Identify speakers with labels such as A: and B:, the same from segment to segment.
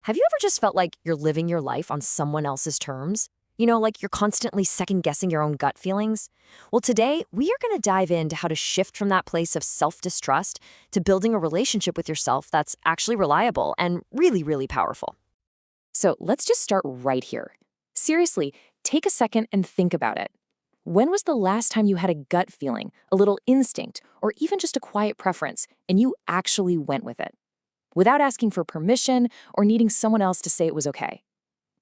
A: Have you ever just felt like you're living your life on someone else's terms? Like you're constantly second-guessing your own gut feelings? Well, today, we are going to dive into how to shift from that place of self-distrust to building a relationship with yourself that's actually reliable and really, really powerful. So let's just start right here. Seriously, take a second and think about it. When was the last time you had a gut feeling, a little instinct, or even just a quiet preference, and you actually went with it? Without asking for permission or needing someone else to say it was okay.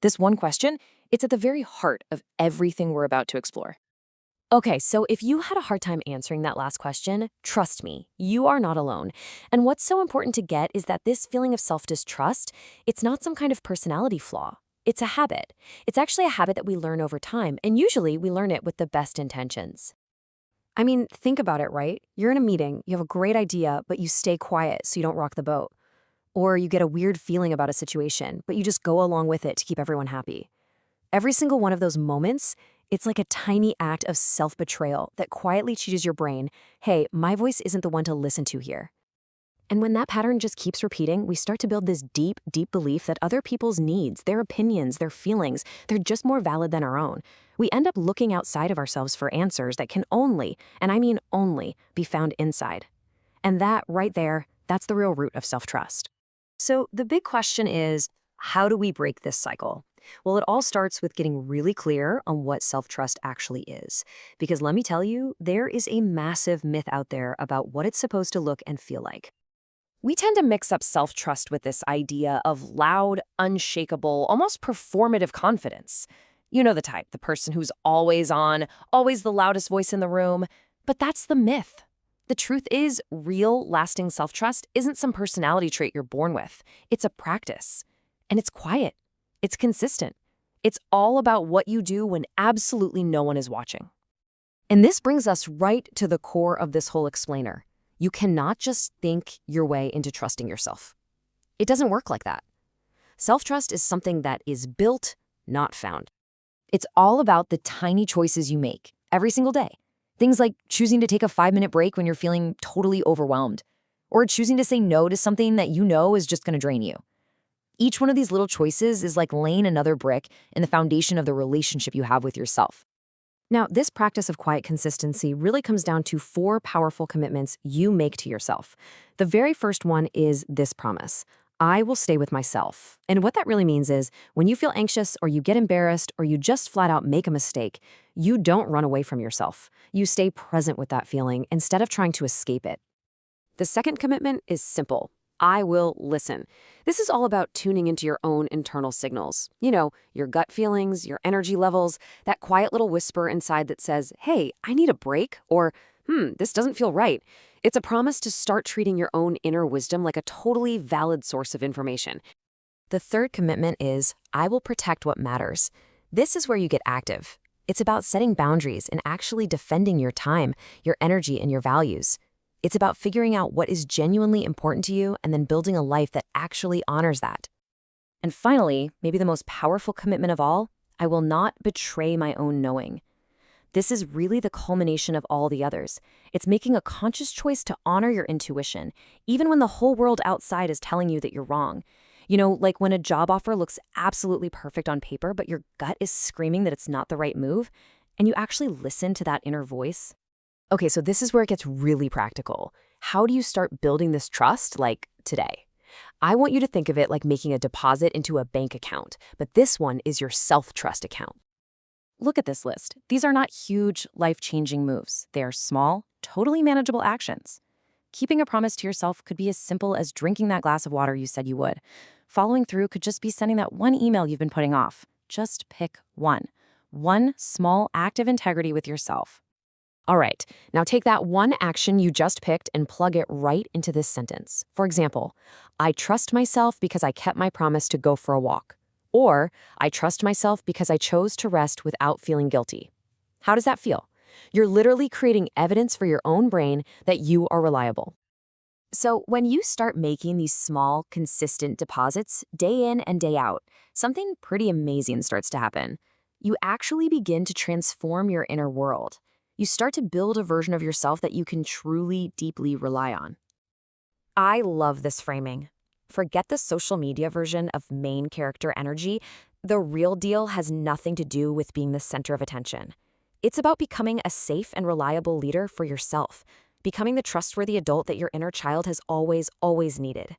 A: This one question, it's at the very heart of everything we're about to explore. Okay, so if you had a hard time answering that last question, trust me, you are not alone. And what's so important to get is that this feeling of self-distrust, it's not some kind of personality flaw. It's a habit. It's actually a habit that we learn over time, and usually we learn it with the best intentions. I mean, think about it, right? You're in a meeting, you have a great idea, but you stay quiet so you don't rock the boat. Or you get a weird feeling about a situation, but you just go along with it to keep everyone happy. Every single one of those moments, it's like a tiny act of self-betrayal that quietly teaches your brain, hey, my voice isn't the one to listen to here. And when that pattern just keeps repeating, we start to build this deep, deep belief that other people's needs, their opinions, their feelings, they're just more valid than our own. We end up looking outside of ourselves for answers that can only, and I mean only, be found inside. And that right there, that's the real root of self-trust. So the big question is, how do we break this cycle? Well, it all starts with getting really clear on what self-trust actually is. Because let me tell you, there is a massive myth out there about what it's supposed to look and feel like. We tend to mix up self-trust with this idea of loud, unshakable, almost performative confidence. You know the type, the person who's always on, always the loudest voice in the room. But that's the myth. The truth is, real, lasting self-trust isn't some personality trait you're born with. It's a practice. And it's quiet. It's consistent. It's all about what you do when absolutely no one is watching. And this brings us right to the core of this whole explainer. You cannot just think your way into trusting yourself. It doesn't work like that. Self-trust is something that is built, not found. It's all about the tiny choices you make every single day. Things like choosing to take a 5-minute break when you're feeling totally overwhelmed, or choosing to say no to something that you know is just going to drain you. Each one of these little choices is like laying another brick in the foundation of the relationship you have with yourself. Now, this practice of quiet consistency really comes down to 4 powerful commitments you make to yourself. The very first one is this promise: I will stay with myself. And what that really means is when you feel anxious or you get embarrassed or you just flat out make a mistake, you don't run away from yourself. You stay present with that feeling instead of trying to escape it. The second commitment is simple. I will listen. This is all about tuning into your own internal signals. Your gut feelings, your energy levels, that quiet little whisper inside that says, hey, I need a break, or, this doesn't feel right. It's a promise to start treating your own inner wisdom like a totally valid source of information. The third commitment is, I will protect what matters. This is where you get active. It's about setting boundaries and actually defending your time, your energy, and your values. It's about figuring out what is genuinely important to you and then building a life that actually honors that. And finally, maybe the most powerful commitment of all, I will not betray my own knowing. This is really the culmination of all the others. It's making a conscious choice to honor your intuition, even when the whole world outside is telling you that you're wrong. Like when a job offer looks absolutely perfect on paper, but your gut is screaming that it's not the right move, and you actually listen to that inner voice. Okay, so this is where it gets really practical. How do you start building this trust, like today? I want you to think of it like making a deposit into a bank account, but this one is your self-trust account. Look at this list. These are not huge, life-changing moves. They are small, totally manageable actions. Keeping a promise to yourself could be as simple as drinking that glass of water you said you would. Following through could just be sending that one email you've been putting off. Just pick one. One small act of integrity with yourself. All right, now take that one action you just picked and plug it right into this sentence. For example, I trust myself because I kept my promise to go for a walk. Or, I trust myself because I chose to rest without feeling guilty. How does that feel? You're literally creating evidence for your own brain that you are reliable. So when you start making these small, consistent deposits day in and day out, something pretty amazing starts to happen. You actually begin to transform your inner world. You start to build a version of yourself that you can truly, deeply rely on. I love this framing. Forget the social media version of main character energy. The real deal has nothing to do with being the center of attention. It's about becoming a safe and reliable leader for yourself, becoming the trustworthy adult that your inner child has always needed.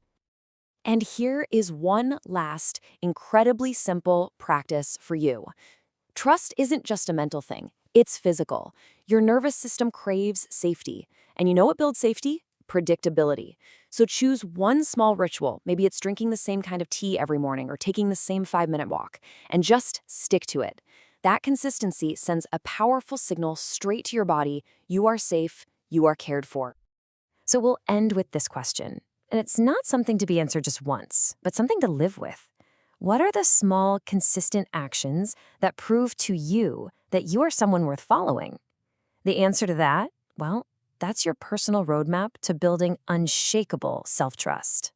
A: And here is one last, incredibly simple practice for you. Trust isn't just a mental thing, it's physical. Your nervous system craves safety. And you know what builds safety? Predictability. So choose one small ritual, maybe it's drinking the same kind of tea every morning or taking the same 5-minute walk, and just stick to it. That consistency sends a powerful signal straight to your body: you are safe, you are cared for. So we'll end with this question. And it's not something to be answered just once, but something to live with. What are the small, consistent actions that prove to you that you are someone worth following? The answer to that, well, that's your personal roadmap to building unshakable self-trust.